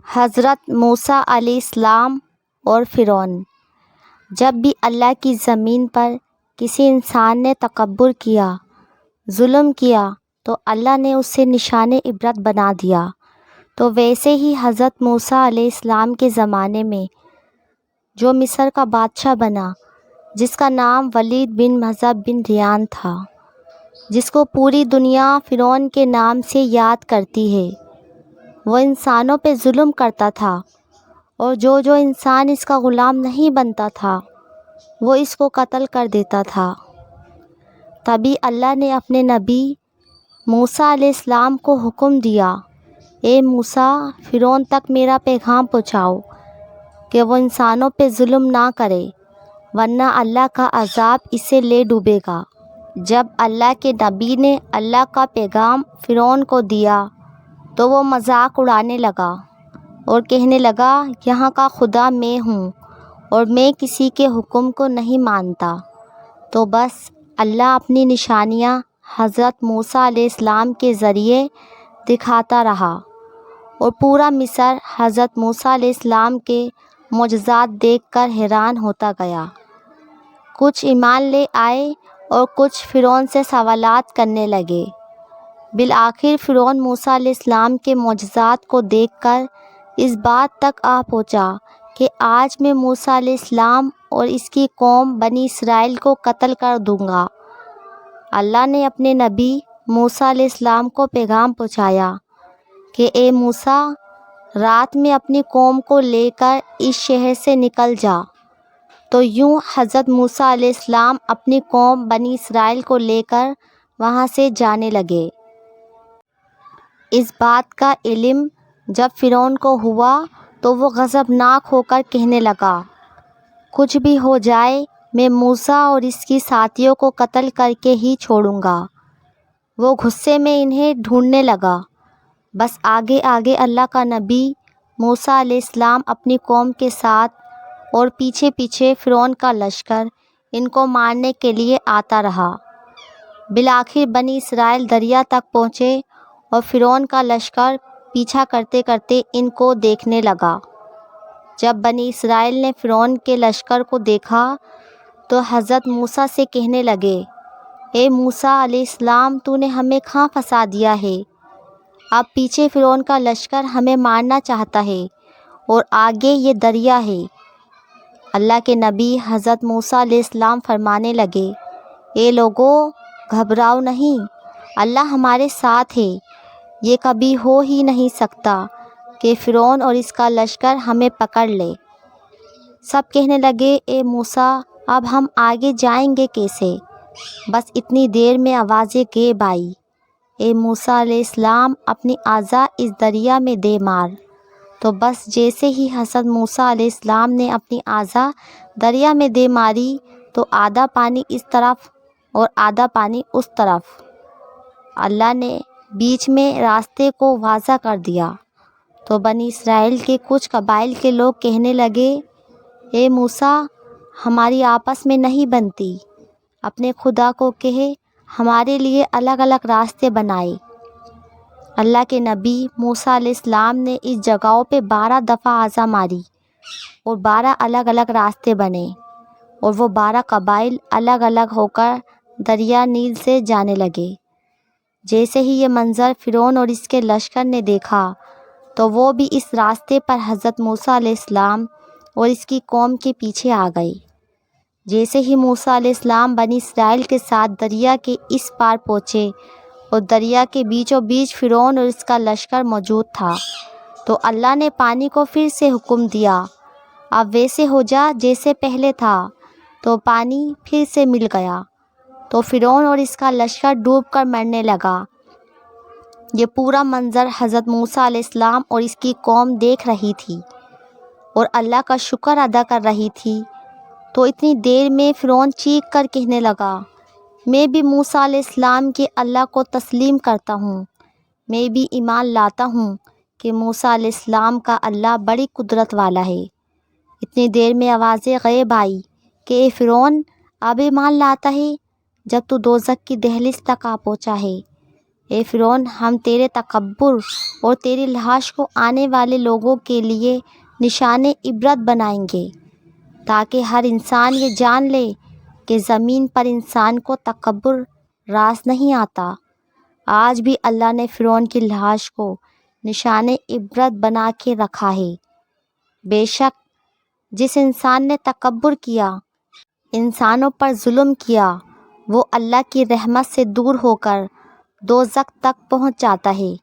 حضرت موسیٰ علیہ السلام اور فرعون۔ جب بھی اللہ کی زمین پر کسی انسان نے تکبر کیا، ظلم کیا، تو اللہ نے اسے نشان عبرت بنا دیا۔ تو ویسے ہی حضرت موسیٰ علیہ السلام کے زمانے میں جو مصر کا بادشاہ بنا، جس کا نام ولید بن مذہب بن ریان تھا، جس کو پوری دنیا فرعون کے نام سے یاد کرتی ہے، وہ انسانوں پہ ظلم کرتا تھا، اور جو انسان اس کا غلام نہیں بنتا تھا وہ اس کو قتل کر دیتا تھا۔ تبھی اللہ نے اپنے نبی موسیٰ علیہ السلام کو حکم دیا، اے موسیٰ، فرعون تک میرا پیغام پہنچاؤ کہ وہ انسانوں پہ ظلم نہ کرے، ورنہ اللہ کا عذاب اسے لے ڈوبے گا۔ جب اللہ کے نبی نے اللہ کا پیغام فرعون کو دیا تو وہ مذاق اڑانے لگا اور کہنے لگا، یہاں کا خدا میں ہوں اور میں کسی کے حکم کو نہیں مانتا۔ تو بس اللہ اپنی نشانیاں حضرت موسیٰ علیہ السلام کے ذریعے دکھاتا رہا، اور پورا مصر حضرت موسیٰ علیہ السلام کے معجزات دیکھ کر حیران ہوتا گیا۔ کچھ ایمان لے آئے اور کچھ فرعون سے سوالات کرنے لگے۔ بالآخر فرعون موسیٰ علیہ السلام کے معجزات کو دیکھ کر اس بات تک آ پہنچا کہ آج میں موسیٰ علیہ السلام اور اس کی قوم بنی اسرائیل کو قتل کر دوں گا۔ اللہ نے اپنے نبی موسیٰ علیہ السلام کو پیغام پہنچایا کہ اے موسیٰ، رات میں اپنی قوم کو لے کر اس شہر سے نکل جا۔ تو یوں حضرت موسیٰ علیہ السلام اپنی قوم بنی اسرائیل کو لے کر وہاں سے جانے لگے۔ اس بات کا علم جب فرعون کو ہوا تو وہ غضبناک ہو کر کہنے لگا، کچھ بھی ہو جائے میں موسیٰ اور اس کی ساتھیوں کو قتل کر کے ہی چھوڑوں گا۔ وہ غصے میں انہیں ڈھونڈنے لگا۔ بس آگے آگے اللہ کا نبی موسیٰ علیہ السلام اپنی قوم کے ساتھ اور پیچھے پیچھے فرعون کا لشکر ان کو مارنے کے لیے آتا رہا۔ بالآخر بنی اسرائیل دریا تک پہنچے اور فرعون کا لشکر پیچھا کرتے کرتے ان کو دیکھنے لگا۔ جب بنی اسرائیل نے فرعون کے لشکر کو دیکھا تو حضرت موسیٰ سے کہنے لگے، اے موسیٰ علیہ السلام، تو نے ہمیں کہاں پھنسا دیا ہے؟ اب پیچھے فرعون کا لشکر ہمیں مارنا چاہتا ہے اور آگے یہ دریا ہے۔ اللہ کے نبی حضرت موسیٰ علیہ السلام فرمانے لگے، اے لوگو، گھبراؤ نہیں، اللہ ہمارے ساتھ ہے۔ یہ کبھی ہو ہی نہیں سکتا کہ فرعون اور اس کا لشکر ہمیں پکڑ لے۔ سب کہنے لگے، اے موسیٰ، اب ہم آگے جائیں گے کیسے؟ بس اتنی دیر میں آواز غیب آئی، اے موسیٰ علیہ السلام، اپنی اعضا اس دریا میں دے مار۔ تو بس جیسے ہی حضرت موسیٰ علیہ السلام نے اپنی اعضا دریا میں دے ماری تو آدھا پانی اس طرف اور آدھا پانی اس طرف، اللہ نے بیچ میں راستے کو واضح کر دیا۔ تو بنی اسرائیل کے کچھ قبائل کے لوگ کہنے لگے، اے موسیٰ، ہماری آپس میں نہیں بنتی، اپنے خدا کو کہے ہمارے لیے الگ الگ راستے بنائے۔ اللہ کے نبی موسیٰ علیہ السلام نے اس جگہوں پہ 12 دفعہ اعضا ماری اور 12 الگ الگ راستے بنے، اور وہ 12 قبائل الگ الگ ہو کر دریا نیل سے جانے لگے۔ جیسے ہی یہ منظر فرعون اور اس کے لشکر نے دیکھا تو وہ بھی اس راستے پر حضرت موسیٰ علیہ السلام اور اس کی قوم کے پیچھے آ گئے۔ جیسے ہی موسیٰ علیہ السلام بنی اسرائیل کے ساتھ دریا کے اس پار پہنچے اور دریا کے بیچوں بیچ فرعون اور اس کا لشکر موجود تھا، تو اللہ نے پانی کو پھر سے حکم دیا، اب ویسے ہو جا جیسے پہلے تھا۔ تو پانی پھر سے مل گیا، تو فرعون اور اس کا لشکر ڈوب کر مرنے لگا۔ یہ پورا منظر حضرت موسیٰ علیہ السلام اور اس کی قوم دیکھ رہی تھی اور اللہ کا شکر ادا کر رہی تھی۔ تو اتنی دیر میں فرعون چیخ کر کہنے لگا، میں بھی موسیٰ علیہ السلام کے اللہ کو تسلیم کرتا ہوں، میں بھی ایمان لاتا ہوں کہ موسیٰ علیہ السلام کا اللہ بڑی قدرت والا ہے۔ اتنی دیر میں آواز غیب آئی کہ اے فرعون، اب ایمان لاتا ہے جب تو دوزخ کی دہلیز تک آ پہنچا ہے۔ اے فرعون، ہم تیرے تکبر اور تیری لاش کو آنے والے لوگوں کے لیے نشان عبرت بنائیں گے، تاکہ ہر انسان یہ جان لے کہ زمین پر انسان کو تکبر راس نہیں آتا۔ آج بھی اللہ نے فرعون کی لاش کو نشان عبرت بنا کے رکھا ہے۔ بے شک جس انسان نے تکبر کیا، انسانوں پر ظلم کیا، وہ اللہ کی رحمت سے دور ہو کر دوزخ تک پہنچ جاتا ہے۔